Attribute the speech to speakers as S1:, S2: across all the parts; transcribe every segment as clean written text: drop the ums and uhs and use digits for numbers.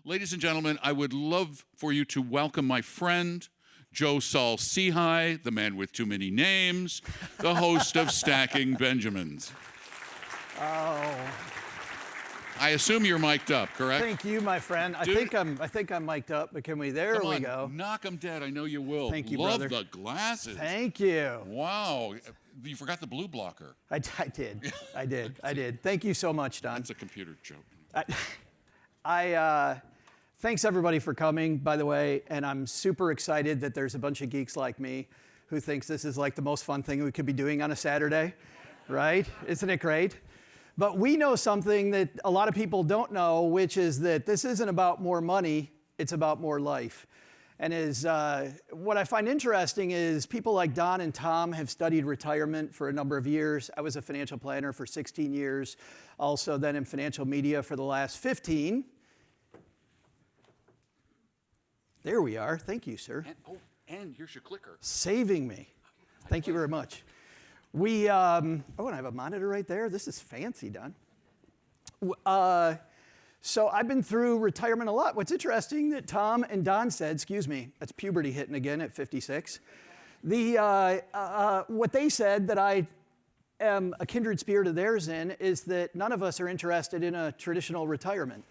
S1: Ladies and gentlemen, I would love for you to welcome my friend, Joe Saul-Sehy, the man with too many names, the host of Stacking Benjamins.
S2: Oh.
S1: I assume you're mic'd up, correct?
S2: Thank you, my friend. I think I'm mic'd up, but can we? There
S1: Come
S2: we
S1: on,
S2: go.
S1: knock them dead. I know you will.
S2: Thank you,
S1: Love
S2: brother.
S1: the glasses.
S2: Thank you.
S1: Wow. You forgot the blue blocker.
S2: I did. Thank you so much, Don.
S1: That's a computer joke.
S2: Thanks everybody for coming, by the way, and I'm super excited that there's a bunch of geeks like me who thinks this is like the most fun thing we could be doing on a Saturday, right? Isn't it great? But we know something that a lot of people don't know, which is that this isn't about more money, it's about more life. And what I find interesting is people like Don and Tom have studied retirement for a number of years. I was a financial planner for 16 years, also then in financial media for the last 15. There we are. Thank you, sir.
S1: And here's your clicker.
S2: Saving me. Thank you very much. And I have a monitor right there. This is fancy, Don. So I've been through retirement a lot. What's interesting that Tom and Don said, excuse me, that's puberty hitting again at 56. What they said that I am a kindred spirit of theirs in is that none of us are interested in a traditional retirement.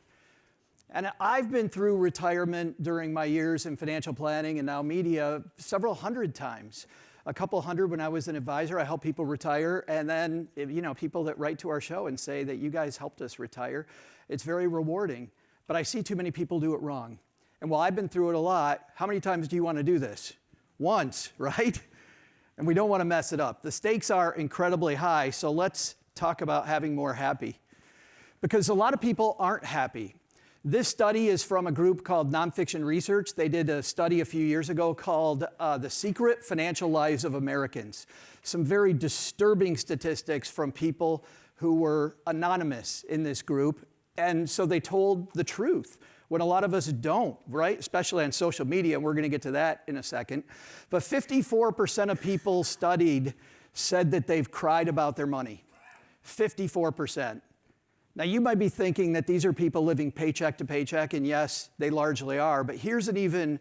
S2: And I've been through retirement during my years in financial planning and now media several hundred times. A couple hundred when I was an advisor. I helped people retire. And then, people that write to our show and say that you guys helped us retire. It's very rewarding. But I see too many people do it wrong. And while I've been through it a lot, how many times do you want to do this? Once, right? And we don't want to mess it up. The stakes are incredibly high. So let's talk about having more happy. Because a lot of people aren't happy. This study is from a group called Nonfiction Research. They did a study a few years ago called The Secret Financial Lives of Americans. Some very disturbing statistics from people who were anonymous in this group. And so they told the truth when a lot of us don't, right? Especially on social media, and we're going to get to that in a second. But 54% of people studied said that they've cried about their money. 54%. Now, you might be thinking that these are people living paycheck to paycheck, and yes, they largely are. But here's an even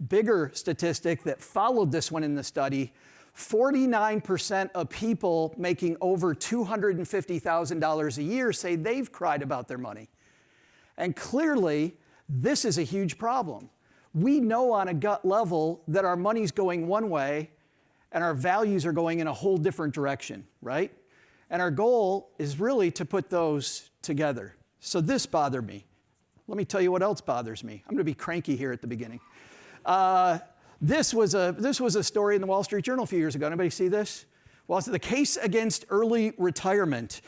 S2: bigger statistic that followed this one in the study. 49% of people making over $250,000 a year say they've cried about their money. And clearly, this is a huge problem. We know on a gut level that our money's going one way and our values are going in a whole different direction, right? And our goal is really to put those together. So this bothered me. Let me tell you what else bothers me. I'm going to be cranky here at the beginning. This was a story in the Wall Street Journal a few years ago. Anybody see this? Well, it's the case against early retirement.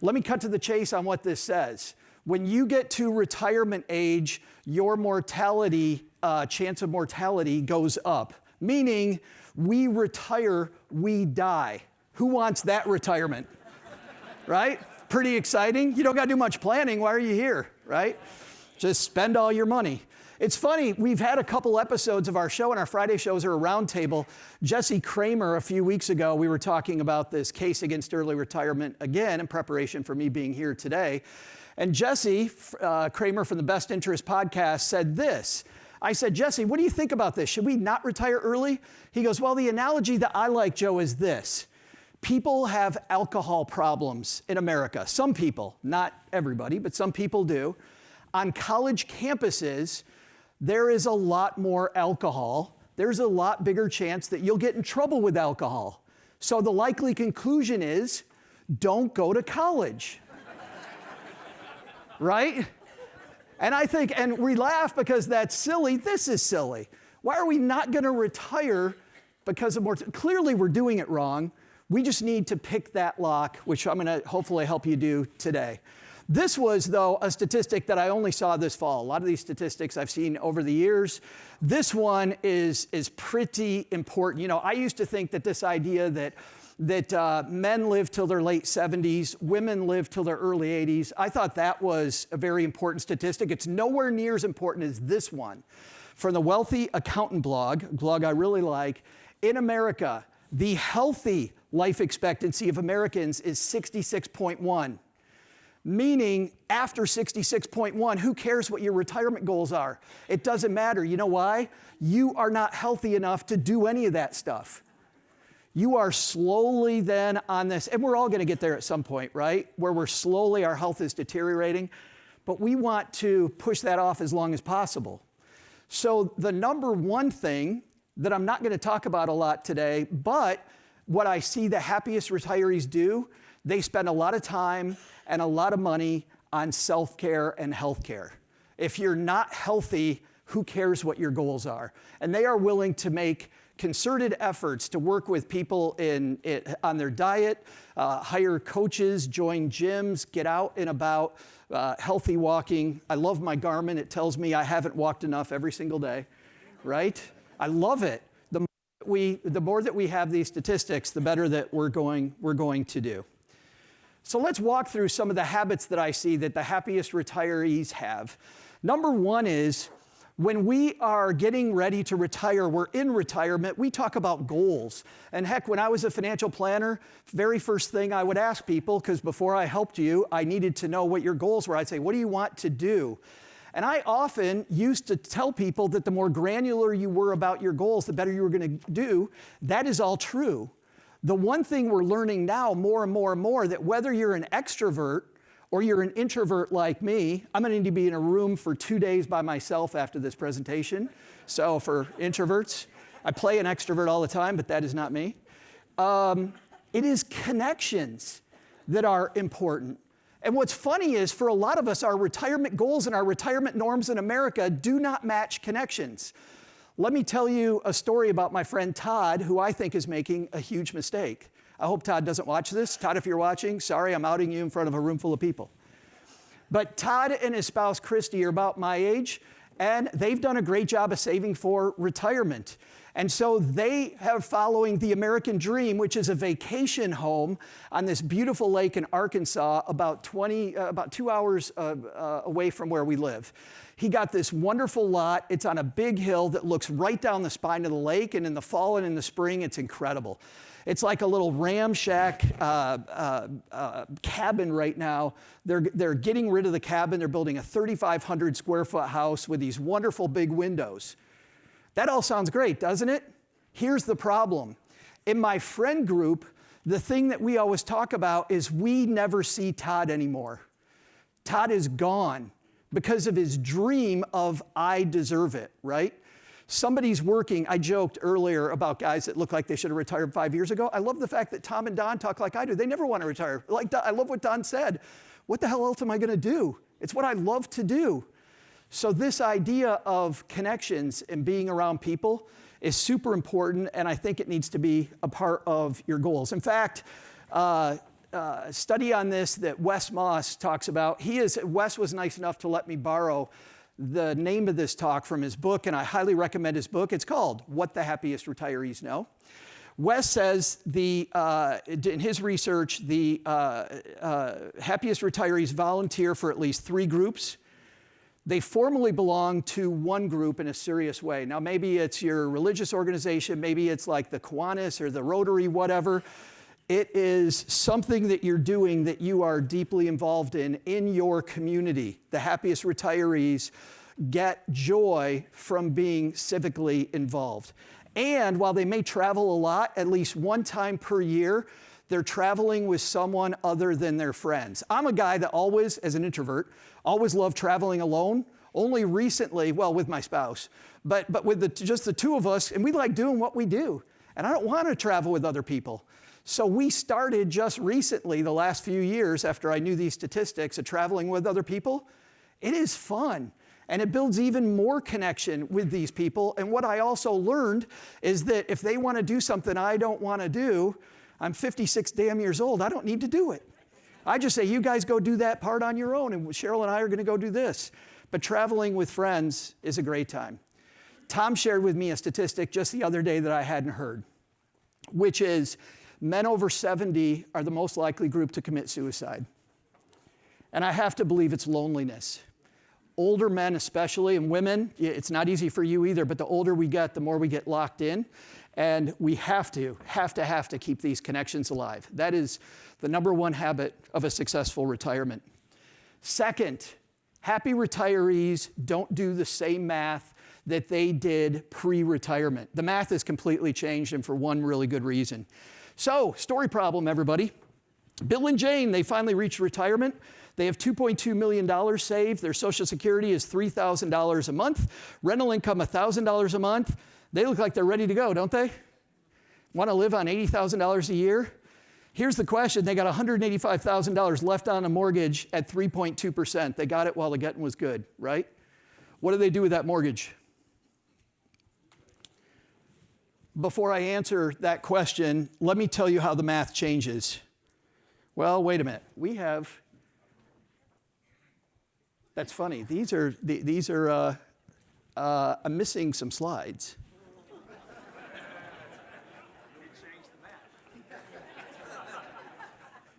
S2: Let me cut to the chase on what this says. When you get to retirement age, your mortality, chance of mortality goes up. Meaning, we retire, we die. Who wants that retirement? Right? Pretty exciting. You don't got to do much planning. Why are you here? Right? Just spend all your money. It's funny, we've had a couple episodes of our show, and our Friday shows are a roundtable. Jesse Kramer, a few weeks ago, we were talking about this case against early retirement again in preparation for me being here today. And Jesse Kramer from the Best Interest podcast said this. I said, Jesse, what do you think about this? Should we not retire early? He goes, well, the analogy that I like, Joe, is this. People have alcohol problems in America. Some people, not everybody, but some people do. On college campuses, there is a lot more alcohol. There's a lot bigger chance that you'll get in trouble with alcohol. So the likely conclusion is, don't go to college. Right? And I think, and we laugh because that's silly. This is silly. Why are we not going to retire because of clearly we're doing it wrong. We just need to pick that lock, which I'm going to hopefully help you do today. This was, though, a statistic that I only saw this fall. A lot of these statistics I've seen over the years. This one is pretty important. You know, I used to think that this idea that men live till their late 70s, women live till their early 80s, I thought that was a very important statistic. It's nowhere near as important as this one. From the Wealthy Accountant blog, a blog I really like, in America, the healthy life expectancy of Americans is 66.1. Meaning, after 66.1, who cares what your retirement goals are? It doesn't matter. You know why? You are not healthy enough to do any of that stuff. You are slowly then on this, and we're all going to get there at some point, right? Where we're slowly, our health is deteriorating, but we want to push that off as long as possible. So the number one thing that I'm not going to talk about a lot today, but what I see the happiest retirees do, they spend a lot of time and a lot of money on self-care and healthcare. If you're not healthy, who cares what your goals are? And they are willing to make concerted efforts to work with people on their diet, hire coaches, join gyms, get out and about, healthy walking. I love my Garmin. It tells me I haven't walked enough every single day, right? I love it. The more that we have these statistics, the better that we're going to do. So let's walk through some of the habits that I see that the happiest retirees have. Number one is, when we are getting ready to retire, we're in retirement, we talk about goals. And heck, when I was a financial planner, very first thing I would ask people, because before I helped you, I needed to know what your goals were. I'd say, what do you want to do? And I often used to tell people that the more granular you were about your goals, the better you were going to do. That is all true. The one thing we're learning now more and more and more, that whether you're an extrovert or you're an introvert like me, I'm going to need to be in a room for 2 days by myself after this presentation. So for introverts, I play an extrovert all the time, but that is not me. It is connections that are important. And what's funny is, for a lot of us, our retirement goals and our retirement norms in America do not match connections. Let me tell you a story about my friend Todd, who I think is making a huge mistake. I hope Todd doesn't watch this. Todd, if you're watching, sorry, I'm outing you in front of a room full of people. But Todd and his spouse, Christy, are about my age, and they've done a great job of saving for retirement. And so they are following the American Dream, which is a vacation home on this beautiful lake in Arkansas, about 2 hours away from where we live. He got this wonderful lot. It's on a big hill that looks right down the spine of the lake, and in the fall and in the spring, it's incredible. It's like a little ramshack cabin right now. They're getting rid of the cabin. They're building a 3,500 square foot house with these wonderful big windows. That all sounds great, doesn't it? Here's the problem. In my friend group, the thing that we always talk about is we never see Todd anymore. Todd is gone because of his dream of I deserve it, right? Somebody's working. I joked earlier about guys that look like they should have retired 5 years ago. I love the fact that Tom and Don talk like I do. They never want to retire. I love what Don said. What the hell else am I going to do? It's what I love to do. So this idea of connections and being around people is super important, and I think it needs to be a part of your goals. In fact, study on this that Wes Moss talks about. Wes was nice enough to let me borrow the name of this talk from his book, and I highly recommend his book. It's called What the Happiest Retirees Know. Wes says in his research, the happiest retirees volunteer for at least 3 groups. They formally belong to one group in a serious way. Now, maybe it's your religious organization, maybe it's like the Kiwanis or the Rotary, whatever. It is something that you're doing that you are deeply involved in your community. The happiest retirees get joy from being civically involved. And while they may travel a lot, at least one time per year, they're traveling with someone other than their friends. I'm a guy that always, as an introvert, always loved traveling alone. Only recently, well, with my spouse, but with just the two of us, and we like doing what we do. And I don't want to travel with other people. So we started just recently, the last few years, after I knew these statistics of traveling with other people. It is fun. And it builds even more connection with these people. And what I also learned is that if they want to do something I don't want to do, I'm 56 damn years old, I don't need to do it. I just say, you guys go do that part on your own, and Cheryl and I are going to go do this. But traveling with friends is a great time. Tom shared with me a statistic just the other day that I hadn't heard, which is men over 70 are the most likely group to commit suicide. And I have to believe it's loneliness. Older men especially, and women, it's not easy for you either, but the older we get, the more we get locked in. And we have to keep these connections alive. That is the number one habit of a successful retirement. Second, happy retirees don't do the same math that they did pre-retirement. The math has completely changed, and for one really good reason. So, story problem, everybody. Bill and Jane, they finally reached retirement. They have $2.2 million saved. Their Social Security is $3,000 a month. Rental income, $1,000 a month. They look like they're ready to go, don't they? Want to live on $80,000 a year? Here's the question. They got $185,000 left on a mortgage at 3.2%. They got it while the getting was good, right? What do they do with that mortgage? Before I answer that question, let me tell you how the math changes. Well, wait a minute. That's funny. I'm missing some slides.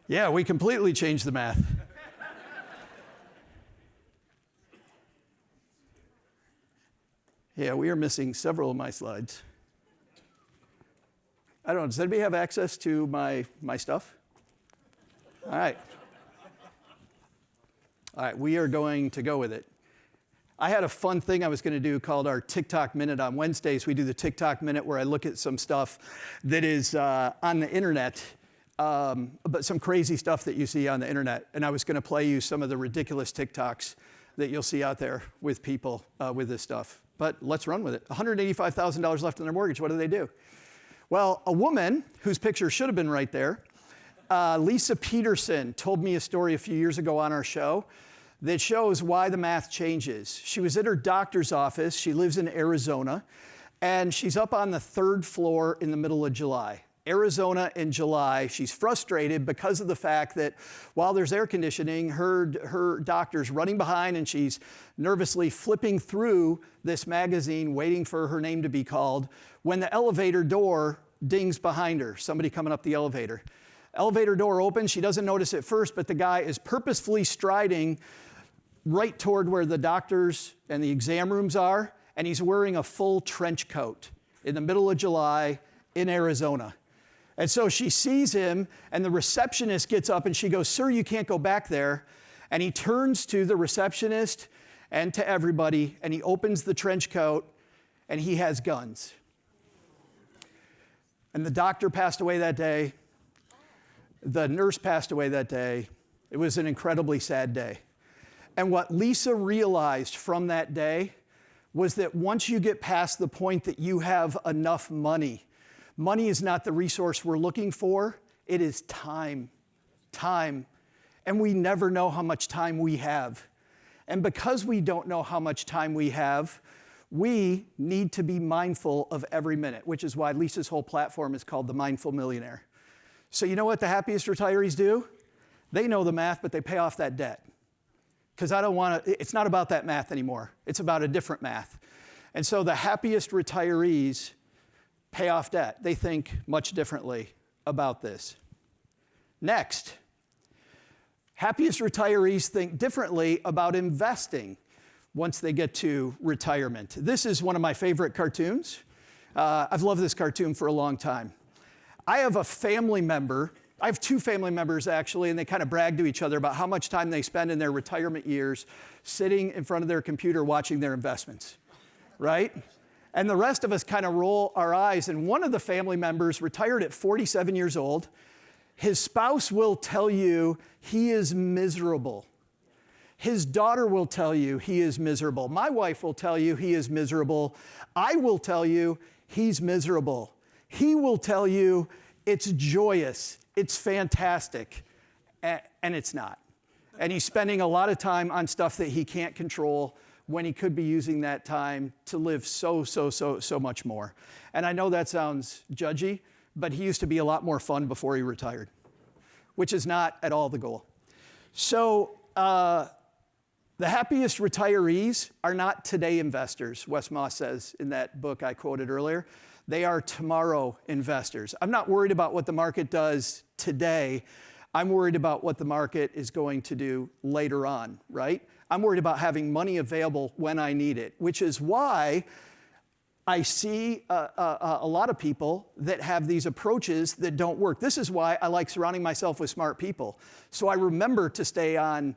S2: Yeah, we completely changed the math. Yeah, we are missing several of my slides. I don't know, does anybody have access to my stuff? All right. All right, we are going to go with it. I had a fun thing I was going to do called our TikTok Minute. On Wednesdays, we do the TikTok Minute where I look at some stuff that is on the internet, but some crazy stuff that you see on the internet. And I was going to play you some of the ridiculous TikToks that you'll see out there with people with this stuff. But let's run with it. $185,000 left on their mortgage. What do they do? Well, a woman whose picture should have been right there, Lisa Peterson, told me a story a few years ago on our show that shows why the math changes. She was at her doctor's office. She lives in Arizona, and she's up on the 3rd floor in the middle of July. Arizona in July, she's frustrated because of the fact that while there's air conditioning, her doctor's running behind and she's nervously flipping through this magazine waiting for her name to be called when the elevator door dings behind her, somebody coming up the elevator. Elevator door opens, she doesn't notice it first, but the guy is purposefully striding right toward where the doctors and the exam rooms are, and he's wearing a full trench coat in the middle of July in Arizona. And so she sees him, and the receptionist gets up and she goes, "Sir, you can't go back there." And he turns to the receptionist and to everybody, and he opens the trench coat, and he has guns. And the doctor passed away that day. The nurse passed away that day. It was an incredibly sad day. And what Lisa realized from that day was that once you get past the point that you have enough money, money is not the resource we're looking for, it is time. Time. And we never know how much time we have. And because we don't know how much time we have, we need to be mindful of every minute, which is why Lisa's whole platform is called The Mindful Millionaire. So you know what the happiest retirees do? They know the math, but they pay off that debt. Because it's not about that math anymore. It's about a different math. And so the happiest retirees pay off debt. They think much differently about this. Next, happiest retirees think differently about investing once they get to retirement. This is one of my favorite cartoons. I've loved this cartoon for a long time. I have a family member. I have 2 family members, actually, and they kind of brag to each other about how much time they spend in their retirement years sitting in front of their computer watching their investments, right? And the rest of us kind of roll our eyes. And one of the family members retired at 47 years old. His spouse will tell you he is miserable. His daughter will tell you he is miserable. My wife will tell you he is miserable. I will tell you he's miserable. He will tell you it's joyous, it's fantastic, and it's not. And he's spending a lot of time on stuff that he can't control when he could be using that time to live so much more. And I know that sounds judgy, but he used to be a lot more fun before he retired, which is not at all the goal. So the happiest retirees are not today investors, Wes Moss says in that book I quoted earlier. They are tomorrow investors. I'm not worried about what the market does today. I'm worried about what the market is going to do later on, right? I'm worried about having money available when I need it, which is why I see a lot of people that have these approaches that don't work. This is why I like surrounding myself with smart people. So I remember to stay on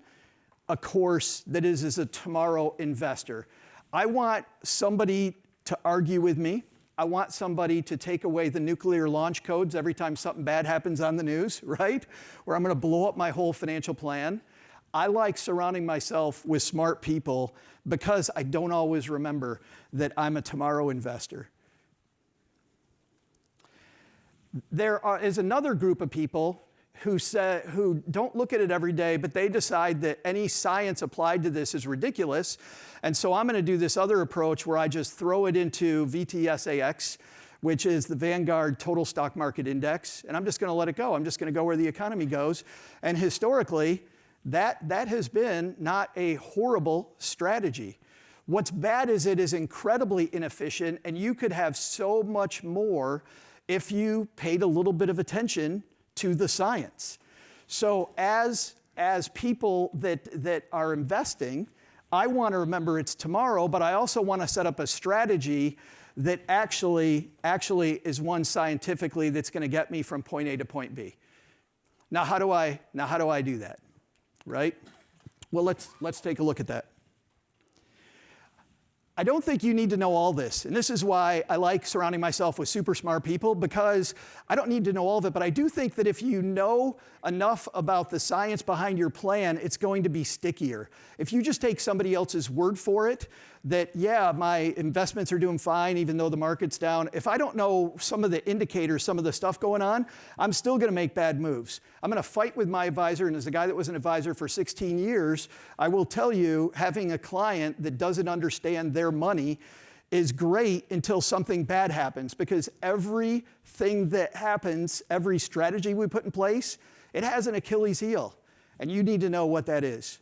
S2: a course that is as a tomorrow investor. I want somebody to argue with me. I want somebody to take away the nuclear launch codes every time something bad happens on the news, right? Where I'm going to blow up my whole financial plan. I like surrounding myself with smart people because I don't always remember that I'm a tomorrow investor. There is another group of people who don't look at it every day, but they decide that any science applied to this is ridiculous. And so I'm going to do this other approach where I just throw it into VTSAX, which is the Vanguard Total Stock Market Index, and I'm just going to let it go. I'm just going to go where the economy goes. And historically, that has been not a horrible strategy. What's bad is it is incredibly inefficient, and you could have so much more if you paid a little bit of attention to the science. So as people that are investing, I want to remember it's tomorrow, but I also want to set up a strategy that actually is one scientifically that's going to get me from point A to point B. Now how do I do that? Right? Well, let's take a look at that. I don't think you need to know all this, and this is why I like surrounding myself with super smart people, because I don't need to know all of it, but I do think that if you know enough about the science behind your plan, it's going to be stickier. If you just take somebody else's word for it, that, yeah, my investments are doing fine even though the market's down, if I don't know some of the indicators, some of the stuff going on, I'm still going to make bad moves. I'm going to fight with my advisor, and as a guy that was an advisor for 16 years, I will tell you, having a client that doesn't understand their money is great until something bad happens, because everything that happens, every strategy we put in place, it has an Achilles heel, and you need to know what that is.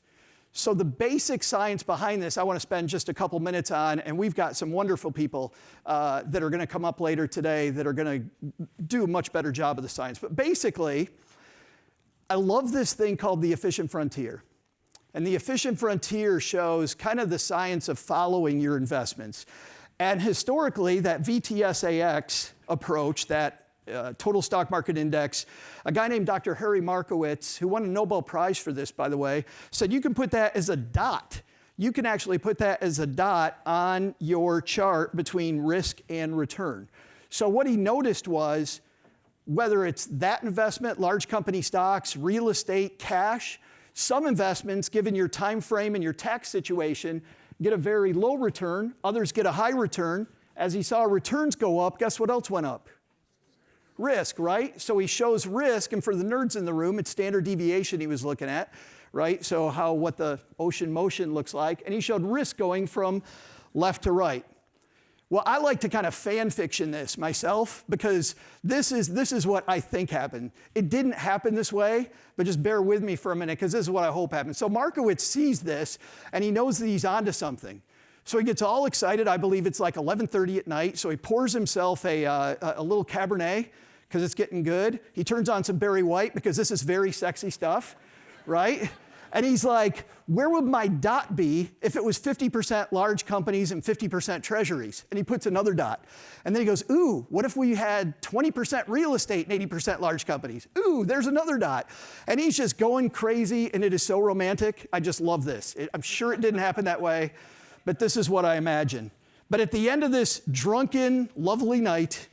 S2: So the basic science behind this, I want to spend just a couple minutes on, and we've got some wonderful people that are going to come up later today that are going to do a much better job of the science. But basically, I love this thing called the efficient frontier. And the efficient frontier shows kind of the science of following your investments. And historically, that VTSAX approach, that Total Stock Market Index, a guy named Dr. Harry Markowitz, who won a Nobel Prize for this, by the way, said you can put that as a dot. You can actually put that as a dot on your chart between risk and return. So what he noticed was, whether it's that investment, large company stocks, real estate, cash, some investments, given your time frame and your tax situation, get a very low return. Others get a high return. As he saw returns go up, guess what else went up? Risk, right? So he shows risk, and for the nerds in the room, it's standard deviation he was looking at, right? So what the ocean motion looks like, and he showed risk going from left to right. Well, I like to kind of fan fiction this myself, because this is what I think happened. It didn't happen this way, but just bear with me for a minute, because this is what I hope happened. So Markowitz sees this, and he knows that he's onto something. So he gets all excited. I believe it's like 11:30 at night. So he pours himself a little Cabernet, because it's getting good. He turns on some Barry White, because this is very sexy stuff, right? And he's like, where would my dot be if it was 50% large companies and 50% treasuries? And he puts another dot. And then he goes, ooh, what if we had 20% real estate and 80% large companies? Ooh, there's another dot. And he's just going crazy, and it is so romantic. I just love this. I'm sure it didn't happen that way, but this is what I imagine. But at the end of this drunken, lovely night,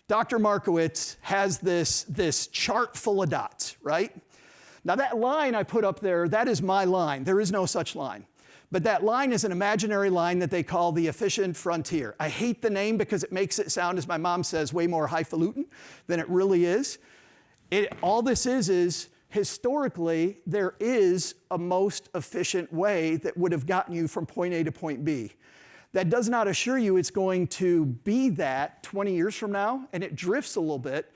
S2: Dr. Markowitz has this chart full of dots, right? Now that line I put up there, that is my line. There is no such line. But that line is an imaginary line that they call the efficient frontier. I hate the name because it makes it sound, as my mom says, way more highfalutin than it really is. All this is historically, there is a most efficient way that would have gotten you from point A to point B. That does not assure you it's going to be that 20 years from now, and it drifts a little bit.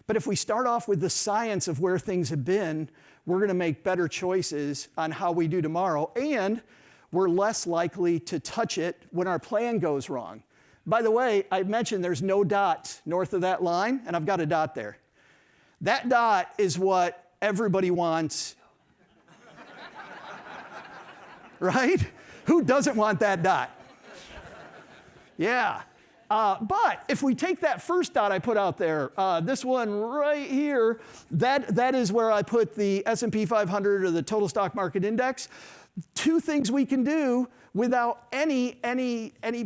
S2: But if we start off with the science of where things have been, we're going to make better choices on how we do tomorrow, and we're less likely to touch it when our plan goes wrong. By the way, I mentioned there's no dot north of that line, and I've got a dot there. That dot is what everybody wants, right? Who doesn't want that dot? Yeah. But if we take that first dot I put out there, this one right here, that is where I put the S&P 500 or the total stock market index. Two things we can do without any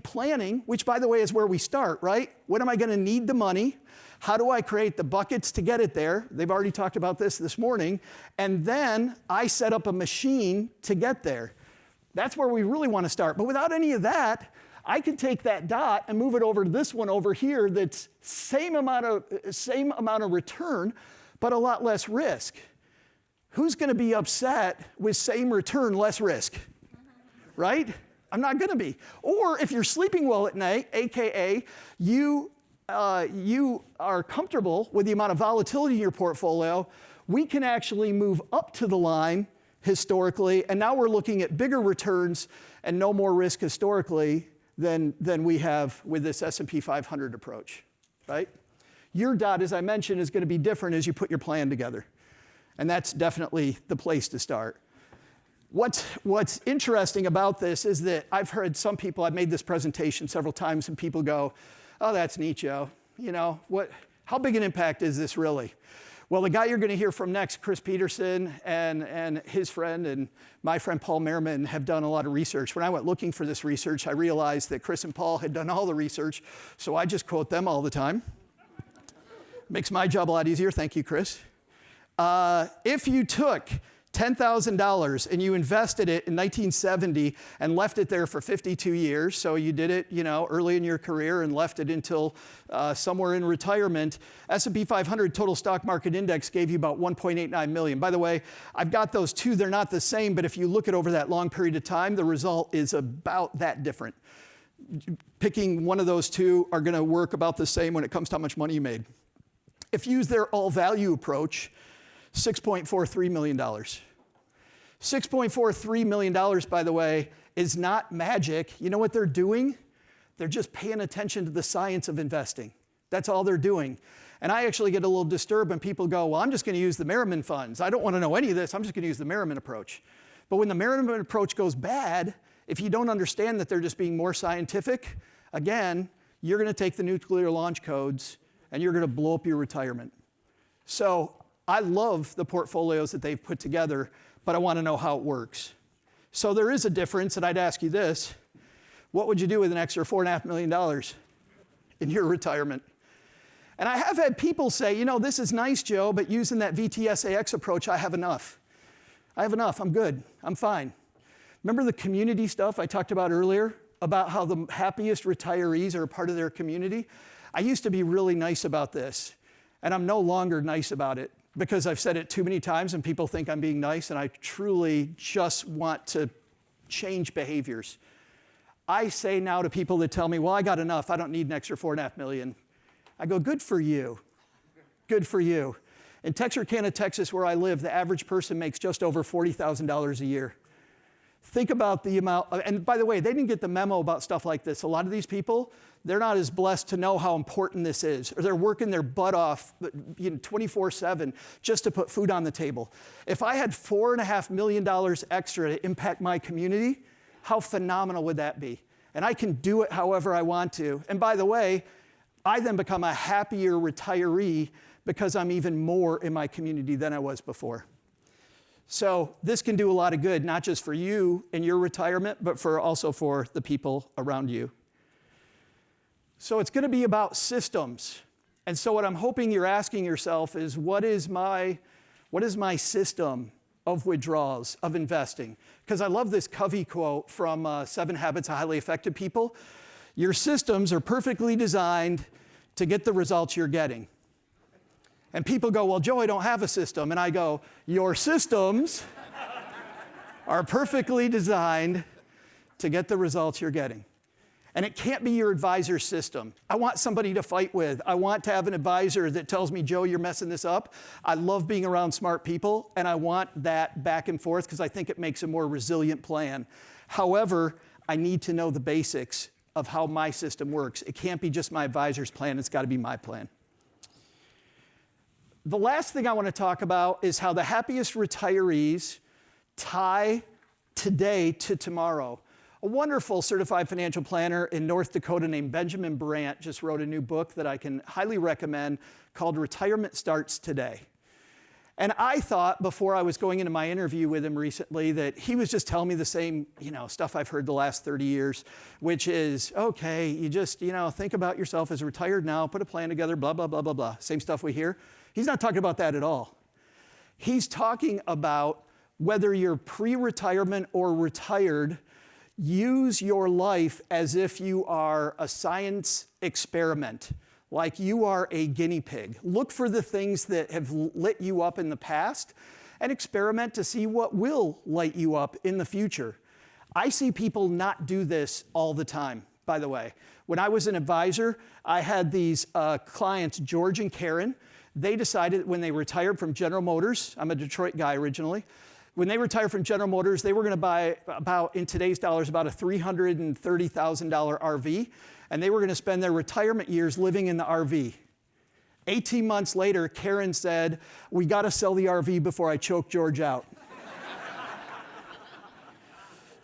S2: planning, which by the way is where we start, right? When am I going to need the money? How do I create the buckets to get it there? They've already talked about this morning. And then I set up a machine to get there. That's where we really want to start. But without any of that, I can take that dot and move it over to this one over here that's same amount of return, but a lot less risk. Who's going to be upset with same return, less risk? Right? I'm not going to be. Or if you're sleeping well at night, AKA you are comfortable with the amount of volatility in your portfolio, we can actually move up to the line historically, and now we're looking at bigger returns and no more risk historically than we have with this S&P 500 approach, right? Your dot, as I mentioned, is going to be different as you put your plan together. And that's definitely the place to start. What's interesting about this is that I've heard some people, I've made this presentation several times, and people go, oh, that's neat, Joe. You know, how big an impact is this really? Well, the guy you're going to hear from next, Chris Peterson, and his friend and my friend Paul Merriman have done a lot of research. When I went looking for this research, I realized that Chris and Paul had done all the research, so I just quote them all the time. Makes my job a lot easier. Thank you, Chris. If you took $10,000 and you invested it in 1970 and left it there for 52 years, so you did it, early in your career and left it until somewhere in retirement, S&P 500 total stock market index gave you about 1.89 million. By the way, I've got those two. They're not the same, but if you look at over that long period of time, the result is about that different. Picking one of those two are going to work about the same when it comes to how much money you made. If you use their all value approach, $6.43 million. $6.43 million, by the way, is not magic. You know what they're doing? They're just paying attention to the science of investing. That's all they're doing. And I actually get a little disturbed when people go, well, I'm just going to use the Merriman funds. I don't want to know any of this. I'm just going to use the Merriman approach. But when the Merriman approach goes bad, if you don't understand that they're just being more scientific, again, you're going to take the nuclear launch codes and you're going to blow up your retirement. So I love the portfolios that they've put together, but I want to know how it works. So there is a difference, and I'd ask you this. What would you do with an extra $4.5 million in your retirement? And I have had people say, this is nice, Joe, but using that VTSAX approach, I have enough. I'm good, I'm fine. Remember the community stuff I talked about earlier, about how the happiest retirees are a part of their community? I used to be really nice about this, and I'm no longer nice about it, because I've said it too many times and people think I'm being nice, and I truly just want to change behaviors. I say now to people that tell me, well, I got enough, I don't need an extra $4.5 million. I go, good for you. Good for you. In Texarkana, Texas, where I live, the average person makes just over $40,000 a year. Think about the amount, and by the way, they didn't get the memo about stuff like this. A lot of these people, they're not as blessed to know how important this is, or they're working their butt off 24/7 just to put food on the table. If I had $4.5 million extra to impact my community, how phenomenal would that be? And I can do it however I want to. And by the way, I then become a happier retiree because I'm even more in my community than I was before. So this can do a lot of good, not just for you in your retirement, but also for the people around you. So it's going to be about systems. And so what I'm hoping you're asking yourself is, what is my system of withdrawals, of investing? Because I love this Covey quote from 7 Habits of Highly Effective People. Your systems are perfectly designed to get the results you're getting. And people go, well, Joe, I don't have a system. And I go, your systems are perfectly designed to get the results you're getting. And it can't be your advisor's system. I want somebody to fight with. I want to have an advisor that tells me, Joe, you're messing this up. I love being around smart people, and I want that back and forth because I think it makes a more resilient plan. However, I need to know the basics of how my system works. It can't be just my advisor's plan. It's got to be my plan. The last thing I want to talk about is how the happiest retirees tie today to tomorrow. A wonderful certified financial planner in North Dakota named Benjamin Brandt just wrote a new book that I can highly recommend called Retirement Starts Today. And I thought before I was going into my interview with him recently that he was just telling me the same, stuff I've heard the last 30 years, which is, okay, you just, think about yourself as retired now, put a plan together, blah, blah, blah, blah, blah. Same stuff we hear. He's not talking about that at all. He's talking about whether you're pre-retirement or retired, use your life as if you are a science experiment, like you are a guinea pig. Look for the things that have lit you up in the past and experiment to see what will light you up in the future. I see people not do this all the time, by the way. When I was an advisor, I had these clients, George and Karen. They decided when they retired from General Motors, I'm a Detroit guy originally, when they retired from General Motors, they were going to buy in today's dollars, about a $330,000 RV, and they were going to spend their retirement years living in the RV. 18 months later, Karen said, we got to sell the RV before I choke George out.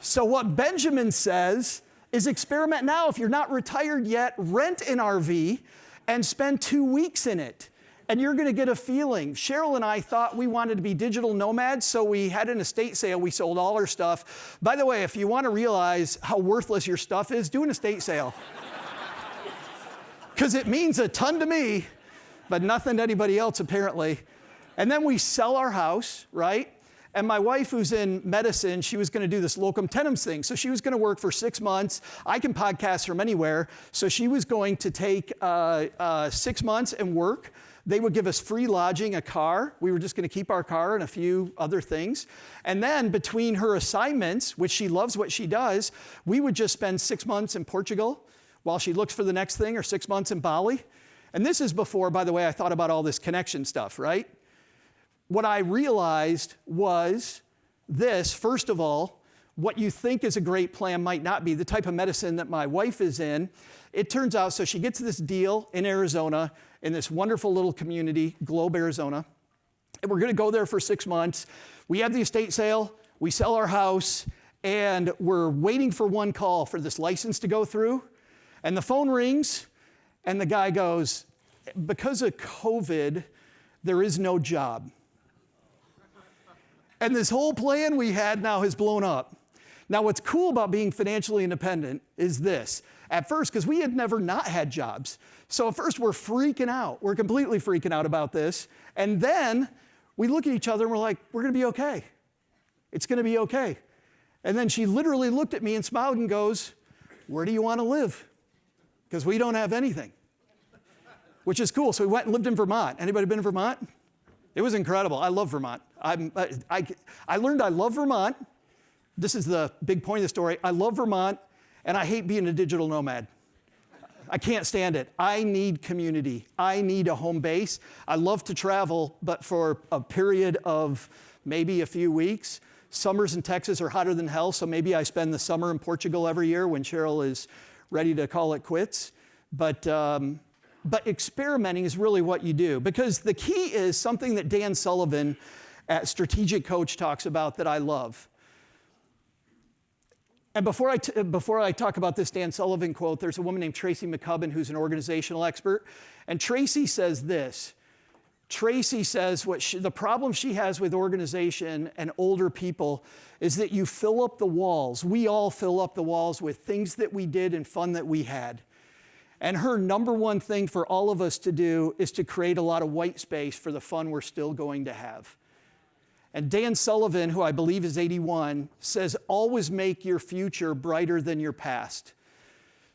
S2: So what Benjamin says is experiment now. If you're not retired yet, rent an RV and spend 2 weeks in it. And you're going to get a feeling. Cheryl and I thought we wanted to be digital nomads, so we had an estate sale. We sold all our stuff. By the way, if you want to realize how worthless your stuff is, do an estate sale. Because it means a ton to me, but nothing to anybody else, apparently. And then we sell our house, right? And my wife, who's in medicine, she was going to do this locum tenens thing. So she was going to work for 6 months. I can podcast from anywhere. So she was going to take 6 months and work. They would give us free lodging, a car. We were just going to keep our car and a few other things. And then between her assignments, which she loves what she does, we would just spend 6 months in Portugal while she looks for the next thing, or 6 months in Bali. And this is before, by the way, I thought about all this connection stuff, right? What I realized was this: first of all, what you think is a great plan might not be. The type of medicine that my wife is in, it turns out, so she gets this deal in Arizona, in this wonderful little community, Globe, Arizona. And we're going to go there for 6 months. We have the estate sale, we sell our house, and we're waiting for one call for this license to go through. And the phone rings, and the guy goes, because of COVID, there is no job. And this whole plan we had now has blown up. Now, what's cool about being financially independent is this. At first, because we had never not had jobs. So at first, we're freaking out. We're completely freaking out about this. And then we look at each other and we're like, we're going to be okay. It's going to be okay. And then she literally looked at me and smiled and goes, where do you want to live? Because we don't have anything. Which is cool. So we went and lived in Vermont. Anybody been to Vermont? It was incredible. I love Vermont. I learned I love Vermont. This is the big point of the story. I love Vermont, and I hate being a digital nomad. I can't stand it. I need community. I need a home base. I love to travel, but for a period of maybe a few weeks. Summers in Texas are hotter than hell, so maybe I spend the summer in Portugal every year when Cheryl is ready to call it quits. But experimenting is really what you do, because the key is something that Dan Sullivan at Strategic Coach talks about that I love. And before I talk about this Dan Sullivan quote, there's a woman named Tracy McCubbin who's an organizational expert. And Tracy says this. Tracy says the problem she has with organization and older people is that you fill up the walls. We all fill up the walls with things that we did and fun that we had. And her number one thing for all of us to do is to create a lot of white space for the fun we're still going to have. And Dan Sullivan, who I believe is 81, says, always make your future brighter than your past.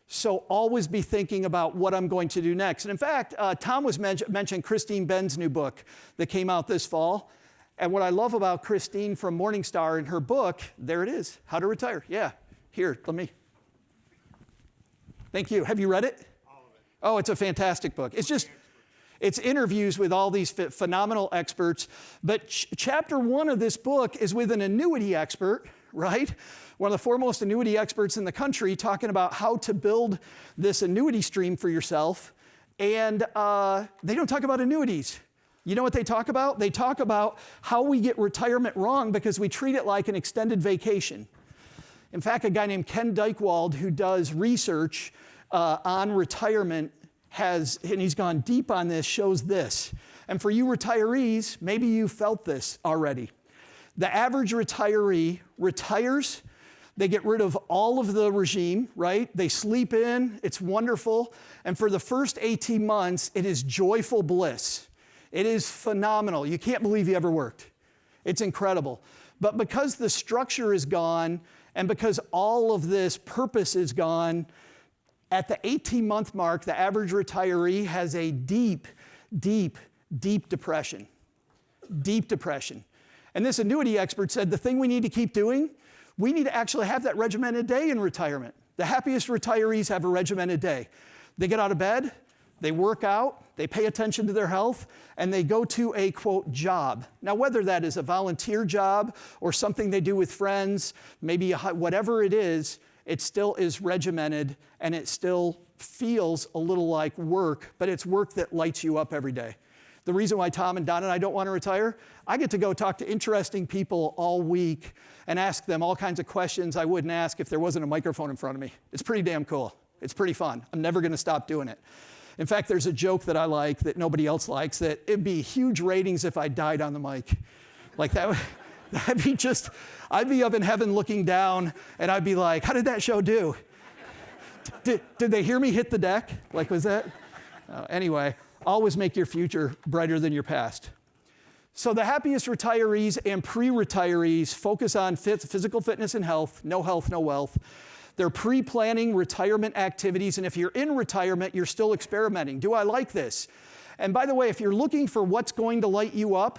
S2: So always be thinking about what I'm going to do next. And in fact, Tom was mentioned Christine Ben's new book that came out this fall. And what I love about Christine from Morningstar in her book, there it is, How to Retire. Yeah, here, let me. Thank you. Have you read it?
S3: All of it.
S2: Oh, it's a fantastic book. It's interviews with all these phenomenal experts. But chapter 1 of this book is with an annuity expert, right? One of the foremost annuity experts in the country, talking about how to build this annuity stream for yourself. And they don't talk about annuities. You know what they talk about? They talk about how we get retirement wrong because we treat it like an extended vacation. In fact, a guy named Ken Dykewald, who does research on retirement, and he's gone deep on this, shows this. And for you retirees, maybe you felt this already. The average retiree retires, they get rid of all of the regime, right? They sleep in, it's wonderful. And for the first 18 months, it is joyful bliss. It is phenomenal. You can't believe you ever worked. It's incredible. But because the structure is gone, and because all of this purpose is gone, at the 18-month mark, the average retiree has a deep, deep, deep depression. Deep depression. And this annuity expert said the thing we need to keep doing, we need to actually have that regimented day in retirement. The happiest retirees have a regimented day. They get out of bed, they work out, they pay attention to their health, and they go to a, quote, job. Now, whether that is a volunteer job or something they do with friends, maybe whatever it is, it still is regimented, and it still feels a little like work, but it's work that lights you up every day. The reason why Tom and Don and I don't want to retire, I get to go talk to interesting people all week and ask them all kinds of questions I wouldn't ask if there wasn't a microphone in front of me. It's pretty damn cool. It's pretty fun. I'm never going to stop doing it. In fact, there's a joke that I like that nobody else likes, that it'd be huge ratings if I died on the mic. Like that'd be just, I'd be up in heaven looking down, and I'd be like, how did that show do? Did they hear me hit the deck? Like, was that? Anyway, always make your future brighter than your past. So the happiest retirees and pre-retirees focus on physical fitness and health, no wealth. They're pre-planning retirement activities, and if you're in retirement, you're still experimenting. Do I like this? And by the way, if you're looking for what's going to light you up,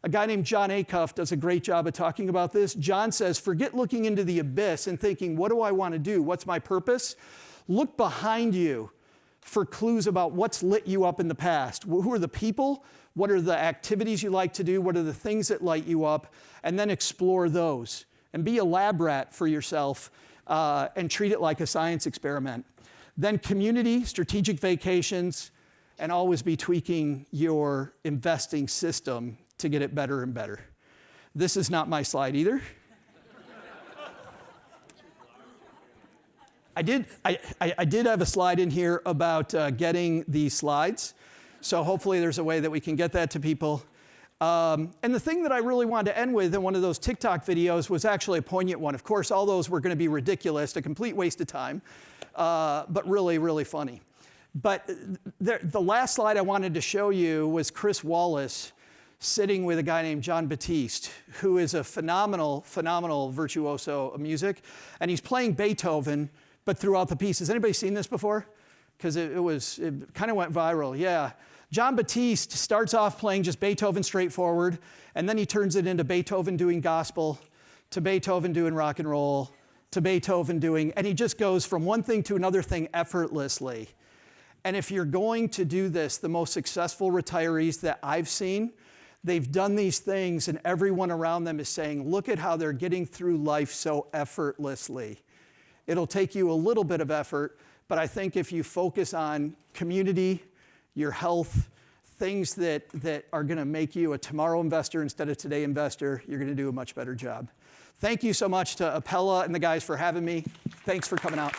S2: a guy named John Acuff does a great job of talking about this. John says, forget looking into the abyss and thinking, what do I want to do? What's my purpose? Look behind you for clues about what's lit you up in the past. Who are the people? What are the activities you like to do? What are the things that light you up? And then explore those. And be a lab rat for yourself and treat it like a science experiment. Then community, strategic vacations, and always be tweaking your investing system to get it better and better. This is not my slide either. I did have a slide in here about getting these slides. So hopefully there's a way that we can get that to people. And the thing that I really wanted to end with in one of those TikTok videos was actually a poignant one. Of course, all those were going to be ridiculous, a complete waste of time, but really, really funny. But the last slide I wanted to show you was Chris Wallace sitting with a guy named John Batiste, who is a phenomenal, phenomenal virtuoso of music. And he's playing Beethoven, but throughout the piece. Has anybody seen this before? Because it kind of went viral, yeah. John Batiste starts off playing just Beethoven straightforward, and then he turns it into Beethoven doing gospel, to Beethoven doing rock and roll, to Beethoven doing, and he just goes from one thing to another thing effortlessly. And if you're going to do this, the most successful retirees that I've seen, they've done these things, and everyone around them is saying, look at how they're getting through life so effortlessly. It'll take you a little bit of effort, but I think if you focus on community, your health, things that are going to make you a tomorrow investor instead of today investor, you're going to do a much better job. Thank you so much to Apella and the guys for having me. Thanks for coming out.